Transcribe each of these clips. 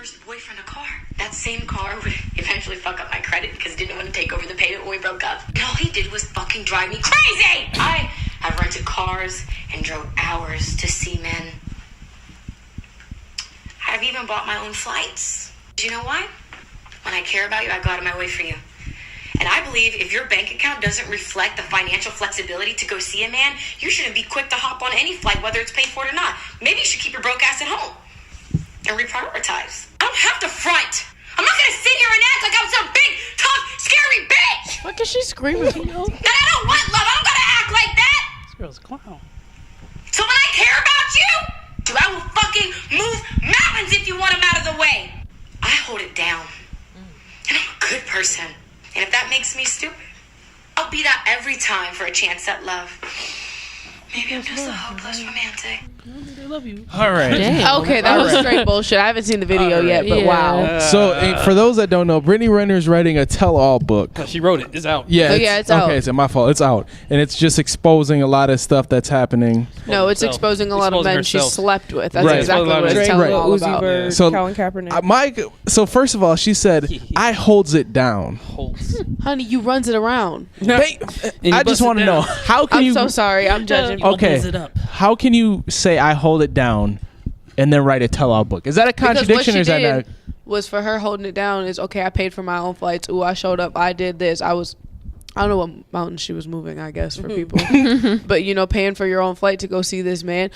first boyfriend a car. That same car would eventually fuck up my credit because he didn't want to take over the payment when we broke up. And all he did was fucking drive me crazy! I have rented cars and drove hours to see men. I've even bought my own flights. Do you know why? When I care about you, I go out of my way for you. And I believe if your bank account doesn't reflect the financial flexibility to go see a man, you shouldn't be quick to hop on any flight, whether it's paid for it or not. Maybe you should keep your broke ass at home and reprioritize. I don't have to front. I'm not gonna sit here and act like I'm some big, tough, scary bitch. What is she screaming? And I don't want love. I don't gotta act like that. This girl's a clown. So when I care about you, I will fucking move mountains if you want them out of the way. I hold it down. And I'm a good person. And if that makes me stupid, I'll be that every time for a chance at love. Maybe I'm just a hopeless romantic. They love you. All right. Damn. Okay, that was straight bullshit. I haven't seen the video yet, but wow. So for those that don't know, Brittany Renner is writing a tell-all book. She wrote it. It's out. Yeah, it's out. Okay, it's my fault. It's out, and it's just exposing a lot of stuff that's happening. No, it's exposing a lot of men she slept with. That's Right. exactly what it's Drake, telling right. all Uzi about. Vert, So, Colin Kaepernick. So first of all, she said, "I holds it down." Honey, you runs it around. I just want to know how can I'm you? so sorry. I'm judging. Okay, how can you say I hold it down, and then write a tell-all book? Is that a contradiction, or is that not? Was for her holding it down is okay. I paid for my own flights. Ooh, I showed up. I did this. I don't know what mountain she was moving, I guess, for people. But, paying for your own flight to go see this man.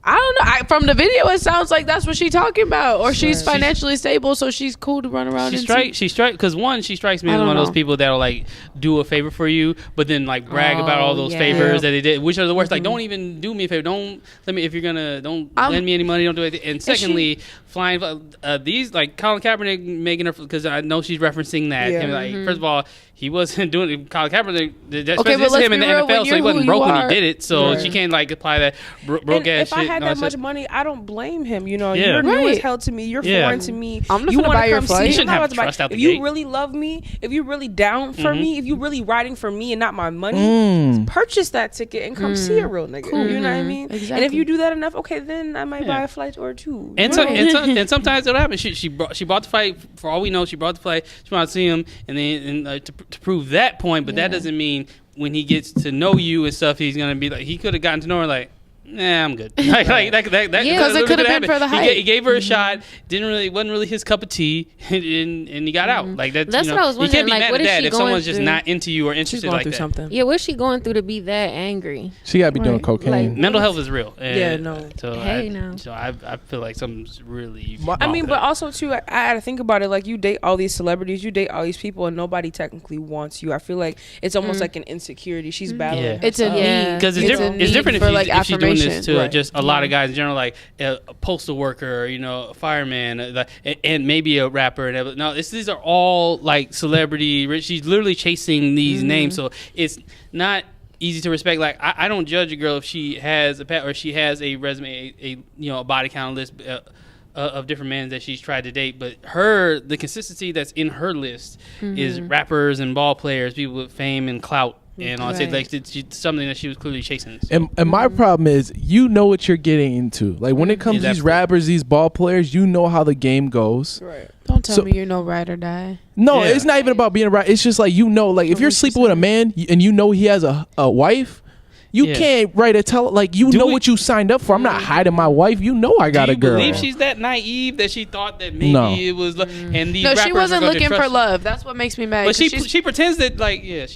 I don't know. From the video, it sounds like that's what she's talking about. Or she's financially stable, so she's cool to run around She strikes because she strikes me as one of those people that'll like do a favor for you, but then like brag about all those favors that they did, which are the worst. Like, don't even do me a favor. Don't let me if you're gonna don't lend me any money. Don't do it. And secondly, flying these like Colin Kaepernick making her because I know she's referencing that. And like first of all, he wasn't doing it. Colin Kaepernick. That's him in the NFL, so he wasn't broke when he did it. So she can't like apply that broke ass shit. If I had that much money, I don't blame him. You're new as hell to me. You're foreign to me. I'm not gonna buy your flight. You shouldn't have trust out the gate. If you really love me, if you're really down for me, if you're really riding for me and not my money, purchase that ticket and come see a real nigga. Cool. You know what I mean? Exactly. And if you do that enough, okay, then I might buy a flight or two. And sometimes it'll happen. She bought the flight. For all we know, she bought the flight. She wanted to see him, and then to prove that point. But that doesn't mean when he gets to know you and stuff, he's gonna be like he could have gotten to know her like. Nah, I'm good. Because it could have been for the hype. He gave her a shot. Wasn't really his cup of tea, and he got out. Like that's what I was wondering. You can't be like, mad what at is that she if going someone's through? just not into you or interested like that. Something. Yeah, what's she going through to be that angry? She gotta be doing cocaine. Mental health is real. So I feel like something's really. But also too, I had to think about it. Like you date all these celebrities, you date all these people, and nobody technically wants you. I feel like it's almost like an insecurity. She's battling. It's a need because it's different if she's doing this to just a lot of guys in general, like a postal worker, a fireman, and maybe a rapper. No, these are all like celebrity. She's literally chasing these names, so it's not easy to respect. Like I don't judge a girl if she has a pet or she has a resume, a body count list of different men that she's tried to date. But the consistency that's in her list is rappers and ball players, people with fame and clout. And I'll say like it's something that she was clearly chasing. So. And my problem is, what you're getting into. Like when it comes to these rappers, these ball players, how the game goes. Right. Don't tell me you're no ride or die. No, it's not even about being a ride. It's just like if you're sleeping with a man and he has a wife. You can't write what you signed up for. I'm not hiding my wife. I got a girl. Do you believe she's that naive that she thought that maybe it was and these rappers she wasn't looking for love. love. That's what makes me mad. But she pretends that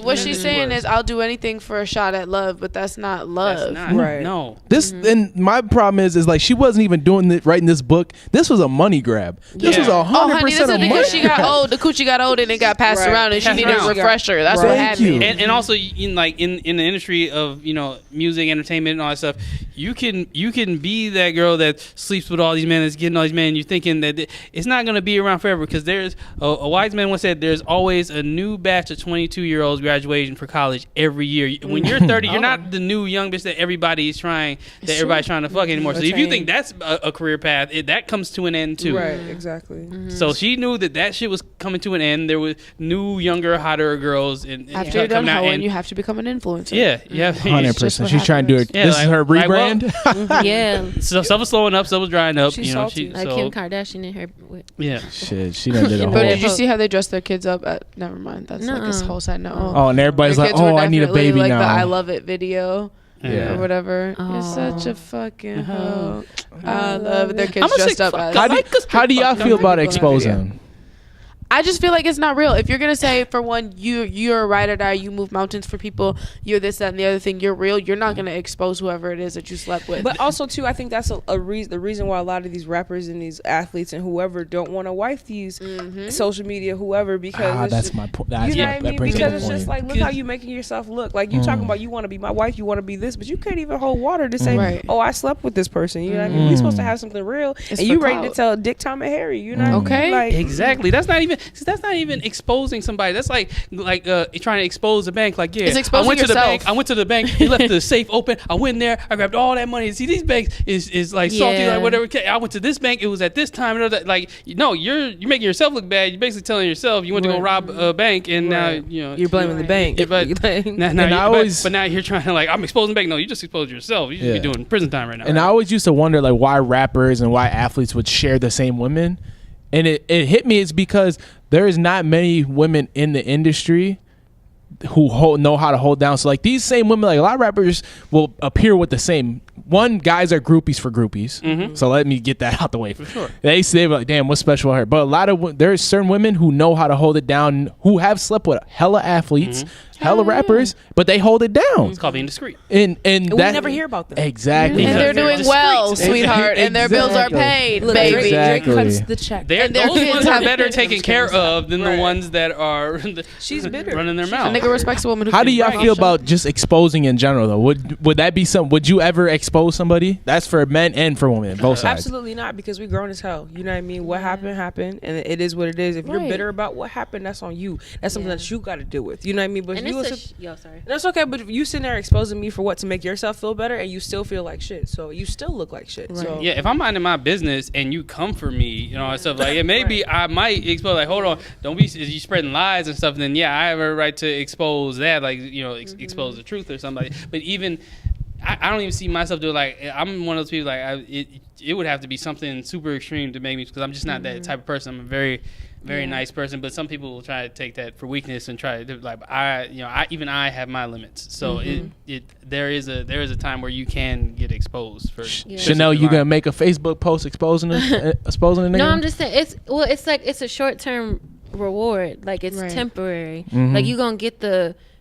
what she's saying is I'll do anything for a shot at love, but that's not love. That's not, right. No. And my problem is like she wasn't even doing writing this book. This was a money grab. This was 100% a money. She got old. The coochie got old and it got passed around, and she needed a refresher. That's what happened. And also in the industry of music, entertainment, and all that stuff, you can be that girl that sleeps with all these men, that's getting all these men, and you're thinking that it's not going to be around forever, because there's a wise man once said there's always a new batch of 22-year-olds graduating for college every year. When you're 30, you're not the new young bitch that everybody's trying to fuck anymore. So if you think that's a career path, that comes to an end too. Right, exactly. So she knew that shit was coming to an end. There was new, younger, hotter girls, and after you're done hoeing, you have to become an influencer. Yeah, 100%. She's trying to do it. This is her rebrand. brand. Yeah. So stuff was slowing up, stuff was drying up. She's you know, salty. Like Kim Kardashian and her. Yeah. Shit, she done did a But whole. did you see how they dressed their kids up? Never mind. That's like this Nuh-uh. whole side note. Oh, and everybody's Their like, kids were "Oh, I need a definitely baby like now." the I love it video. Yeah. Or whatever. You're such a fucking hoe. I love their kids dressed up as. How do y'all feel about exposing? I just feel like it's not real. If you're gonna say, for one, you're a ride or die, you move mountains for people, you're this, that, and the other thing, you're real, you're not gonna expose whoever it is that you slept with. But also too, I think that's the reason why a lot of these rappers and these athletes and whoever don't want to wife these social media whoever, because That's my point. you know what I mean? Because it's just like, look how you making yourself look. Like you talking about you want to be my wife, you want to be this, but you can't even hold water to say, oh, I slept with this person. You know what I mean? We supposed to have something real, It's and you for ready to clout. tell Dick, Tom, and Harry. You know what I mean? Like, Exactly. That's not even exposing somebody. That's like trying to expose a bank. Like, yeah, It's exposing I went yourself. to the bank. I went to the bank. He left the safe open. I went in there. I grabbed all that money. See, these banks is like salty, Yeah. like whatever. I went to this bank. It was at this time. And like, no, you're making yourself look bad. You're basically telling yourself you went to go rob a bank, and now you're blaming the bank. Yeah, but Like, now you're trying to like, I'm exposing the bank. No, you just exposed yourself. You should be doing prison time right now. And I always used to wonder like why rappers and why athletes would share the same women. And it hit me, it's because there is not many women in the industry who know how to hold down. So like these same women, like a lot of rappers will appear with the same. One, guys are groupies for groupies. So let me get that out the way. For sure. They were like, damn, what's special about her? But a lot of there's certain women who know how to hold it down, who have slept with hella athletes, hella rappers, but they hold it down. It's called being discreet. And we that never hear about them. Exactly. and they're They're doing discreet. well, sweetheart, and their bills are Exactly. paid, Look, baby. Drake Exactly. cuts the check. Those their kids ones are have- better taken care of than the Right. ones that are She's bitter. running their A mouth. nigga respects a woman who How can do y'all brag. feel about just exposing in general though? Would that be would you ever expose somebody? That's for men and for women, both sides. Absolutely not, because we grown as hell. You know what I mean? What happened, and it is what it is. If you're Right. bitter about what happened, that's on you. That's something that you got to deal with. You know what I mean? But And if you it's sorry. that's okay. But if you sitting there exposing me for what, to make yourself feel better, and you still feel like shit, so you still look like shit. So Yeah, if I'm minding my business and you come for me, you know, and stuff like, maybe I might expose. Like, hold on, don't be. Is you spreading lies and stuff? Then yeah, I have a right to expose that. Like, you know, expose the truth or somebody. But even I don't even see myself doing like, I'm one of those people like it would have to be something super extreme to make me, because I'm just not that type of person. I'm a very nice person, but some people will try to take that for weakness and try to like I have my limits. So there is a time where you can get exposed for Chanel, you gonna make a Facebook post exposing a nigga? No, I'm just saying it's a short term reward. Like it's temporary. Like you gonna get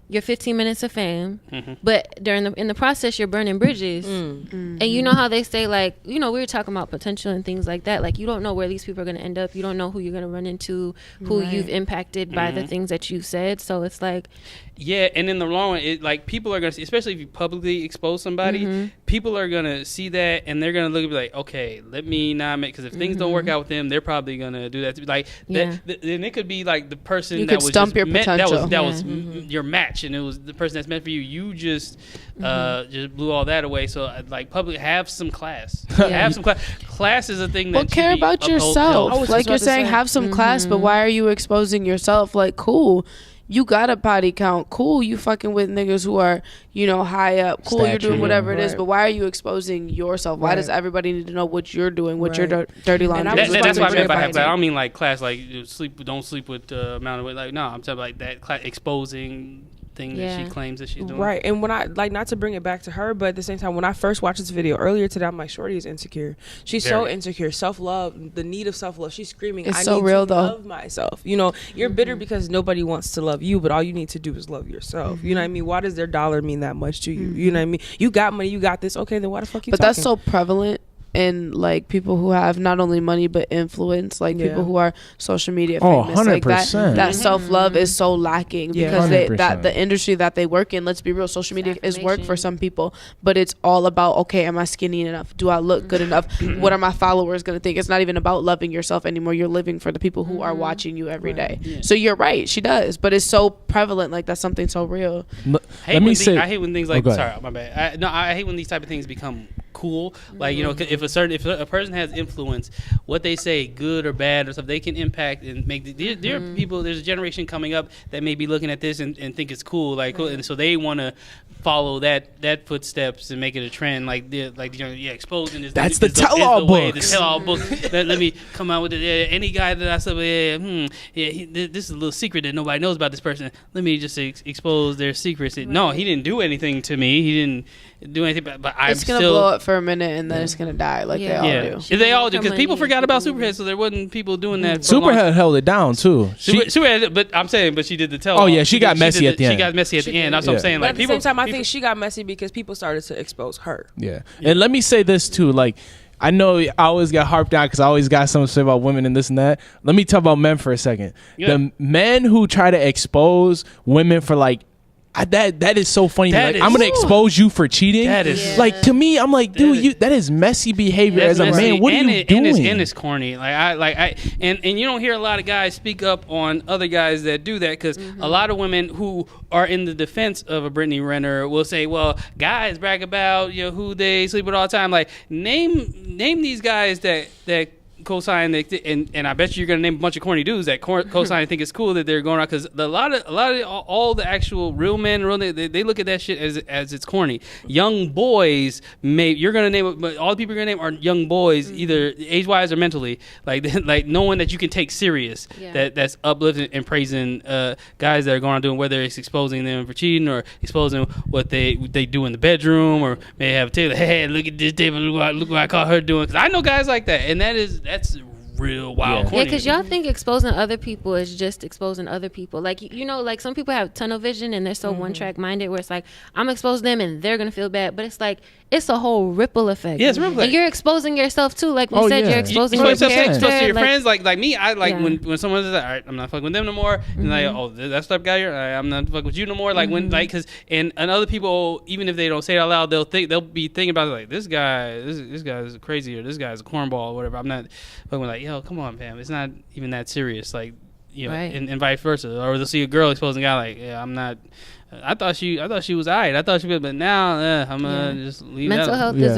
your 15 minutes of fame, but in the process you're burning bridges. And you know how they say, like, you know, we were talking about potential and things like that. Like, you don't know where these people are going to end up. You don't know who you're going to run into, who you've impacted by the things that you've said. So it's like, yeah, and in the long run, it, like, people are gonna see, especially if you publicly expose somebody, people are gonna see that and they're gonna look and be like, okay, let me not make, because if things don't work out with them, they're probably gonna do that. Like, then it could be like the person You that could was stump just your meant, potential. that was your match, and it was the person that's meant for you. You just blew all that away. So like, public, have some class. Have some class. Class is a thing that Well, care should be about upheld. yourself. Like you're saying, have some class, but why are you exposing yourself? Like, cool, you got a body count. Cool, you fucking with niggas who are, you know, high up. Cool, you're doing whatever it is, but why are you exposing yourself? Why does everybody need to know what you're doing, what your dirty laundry? That's what I meant by have class. I don't mean like class, like don't sleep with the amount of weight. Like, no, I'm talking like that exposing thing that she claims that she's doing. Right. And when I, like, not to bring it back to her, but at the same time, when I first watched this video earlier today, I'm like, shorty is insecure. She's so insecure. Self-love, the need of self-love. She's screaming, it's I so need real, to though. love myself. You know, you're bitter because nobody wants to love you, but all you need to do is love yourself. You know what I mean? Why does their dollar mean that much to you? You know what I mean? You got money, you got this. Okay, then why the fuck you But talking? that's so prevalent in like people who have not only money but influence, like people who are social media famous. 100%. Like that self-love is so lacking because the industry that they work in, let's be real, social media is work for some people, but it's all about, okay, am I skinny enough? Do I look good enough? What are my followers going to think? It's not even about loving yourself anymore. You're living for the people who are watching you every day. Yeah. So you're right, she does, but it's so prevalent. Like, that's something so real. I hate when things like, sorry, my bad. I hate when these type of things become cool. Like, you know, if a person has influence, what they say, good or bad or stuff, they can impact and make there are people, there's a generation coming up that may be looking at this and think it's cool, like, cool, and so they want to follow that footsteps and make it a trend, exposing this. That's the tell-all book. The tell-all book. Let me come out with it. Any guy that I said, this is a little secret that nobody knows about this person. Let me just expose their secrets. Right. No, he didn't do anything to me. He didn't do anything. But I'm it's gonna blow up for a minute and then it's gonna die they all do. They all do because people forgot about Superhead, so there wasn't people doing that. Superhead held it down too. Superhead, but I'm saying, she did the tell. Oh yeah, she got messy at the end. She got messy at the end. That's what I'm saying. But at the same time, I think she got messy because people started to expose her. Yeah, and let me say this too, I know I always got harped on because I always got something to say about women and this and that. Let me talk about men for a second. Yeah. The men who try to expose women for that is so funny. I'm gonna expose you for cheating. That is to me. I'm like, dude, that is messy behavior as a man. What are you doing? And it's corny. And you don't hear a lot of guys speak up on other guys that do that because a lot of women who are in the defense of a Brittany Renner will say, well, guys brag about who they sleep with all the time. Like name these guys that co-sign and I bet you're gonna name a bunch of corny dudes that co-sign and think it's cool that they're going around because a lot of all the actual real men they look at that shit as it's corny. Young boys you're gonna name, but all the people you're gonna name are young boys, either age-wise or mentally, like knowing that you can take serious that's uplifting and praising guys that are going on doing, whether it's exposing them for cheating or exposing what they do in the bedroom, or may have Taylor, hey, look at this David, look what I caught her doing, because I know guys like that, and that's real wild. Yeah, because y'all think exposing other people is just exposing other people. Some people have tunnel vision and they're so one-track minded where it's like, I'm exposing them and they're gonna feel bad, but it's like it's a whole ripple effect. Yeah, it's ripple effect. And you're exposing yourself too. Like we said, you're exposing yourself. Expose to your friends. Like me, I when someone says, all right, I'm not fucking with them no more, and that stuff guy here, I'm not fucking with you no more. And other people, even if they don't say it out loud, they'll be thinking about it like, this guy's crazy, or this guy's a cornball, or whatever. I'm not fucking with yo, come on, fam. It's not even that serious. Right. And vice versa. Or they'll see a girl exposing a guy like, I'm not. I thought she was alright. I thought she was, but now I'm gonna just leave it out. Mental health is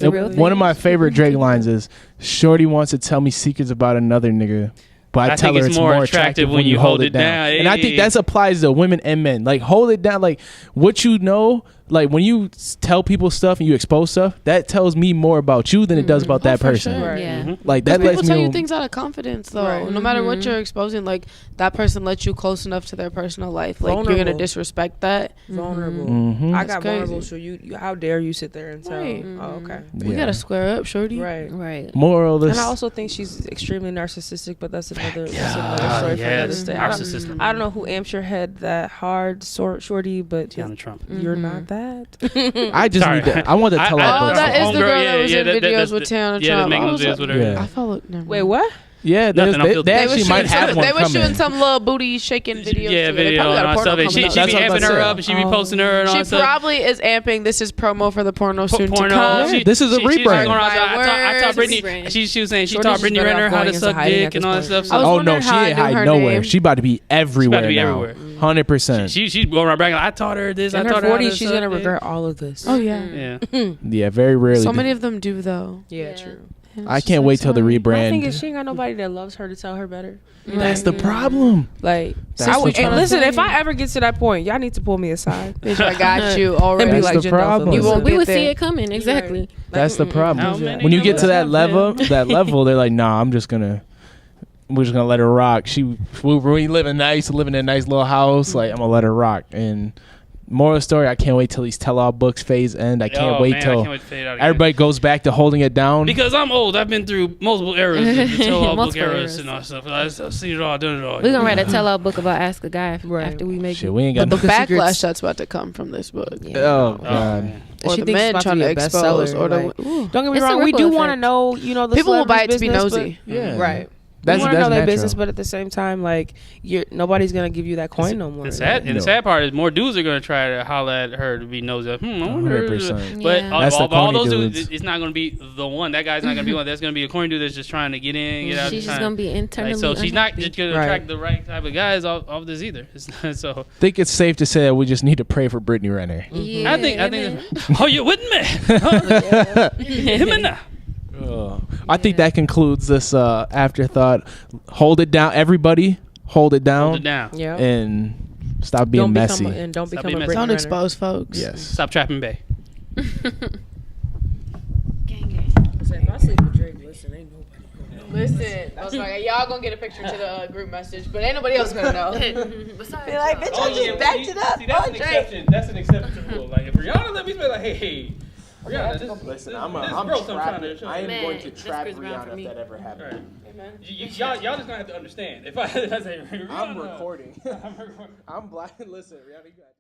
a real thing. One of my favorite Drake lines is, "Shorty wants to tell me secrets about another nigga, but I tell her it's more attractive when you hold it down." And I think that applies to women and men. Like, hold it down. Like, what you know. Like, when you tell people stuff and you expose stuff, that tells me more about you than it does about that person. Sure. Right. Yeah. Like, that lets me people tell you things out of confidence, though. Right. No matter what you're exposing, like, that person lets you close enough to their personal life. Like, you're gonna disrespect that. Vulnerable. I got vulnerable. So you, how dare you sit there and tell? Oh, okay. We gotta square up, shorty. Right. Moral. And I also think she's extremely narcissistic, but that's another story for another day. I don't know who amped your head that hard, shorty, but Tiana Trump. You're not that. I just need that. I want to tell her. Oh, that is the girl that was in videos with Tiana Trump. Making those videos with her. I followed. Wait, what? Yeah, they actually might have one They were shooting some little booty shaking videos. Yeah, video on stuff. She be amping her up, and she be posting her and all that stuff. She probably is amping. This is promo for the porno soon to come. Yeah, this is a rebrand. I taught Brittany. She was saying she taught Brittany Renner how to suck dick and all that stuff. Oh no, she ain't hiding nowhere. She about to be everywhere now. 100%. She's going around bragging. I taught her this. I taught her 40. She's gonna regret all of this. Oh yeah. Yeah, very rarely. So many of them do though. Yeah, true. I can't wait till the rebrand. I think she ain't got nobody that loves her to tell her better. That's the problem. Like, listen, if I ever get to that point, y'all need to pull me aside. Bitch, I got you already. And be like, the problem. We would see it coming. Exactly. Right. That's the problem. When you get to that level, they're like, nah, we're just gonna let her rock. We living nice, living in a nice little house. Like, I'm gonna let her rock. And moral of the story, I can't wait till these tell-all books phase end. I can't wait till everybody goes back to holding it down. Because I'm old. I've been through multiple eras of the tell-all book eras and all stuff. I've seen it all, done it all. We're going to write a tell-all book about Ask a Guy after we make it. We ain't got the backlash that's about to come from this book. Yeah. Oh, God. Or the men trying to expose. Don't get me wrong. We do want to know, the people will buy it to be nosy. Yeah. Right. You want to know their business, but at the same time, like, nobody's gonna give you that coin no more. The sad part is more dudes are gonna try to holler at her to be nosy. I wonder. 100%. But all those dudes, it's not gonna be the one. That guy's not gonna be one. That's gonna be a corny dude that's just trying to get in, get out. She's just gonna be internally. So she's not just gonna attract the right type of guys off this either. So I think it's safe to say that we just need to pray for Brittany Renner. Yeah, I think. Oh, you with me? Him and now. I think that concludes this afterthought. Hold it down, everybody. Hold it down. Hold it down. Yeah. And Stop being messy. Don't Stop become being a messy. Brittany Don't Renner. expose folks. Yes. Stop trapping Bay. If I sleep with Drake, listen, ain't nobody. Listen, I was like, y'all gonna get a picture to the group message, but ain't nobody else gonna know. Besides, Be like, bitch, I just backed it up. See, that's Oh, an Drake. exception. That's an exception to the rule. Like, if Rihanna let me be like, hey, Rihanna, this Listen, I'm I'm growth I'm trying to trapping. show. I am Man, going to this trap Chris Brown for Rihanna me. if that ever happens. Right. Y'all just gonna have to understand. If I say Rihanna, I'm recording. I'm recording. I'm blind. Listen, Rihanna, you got.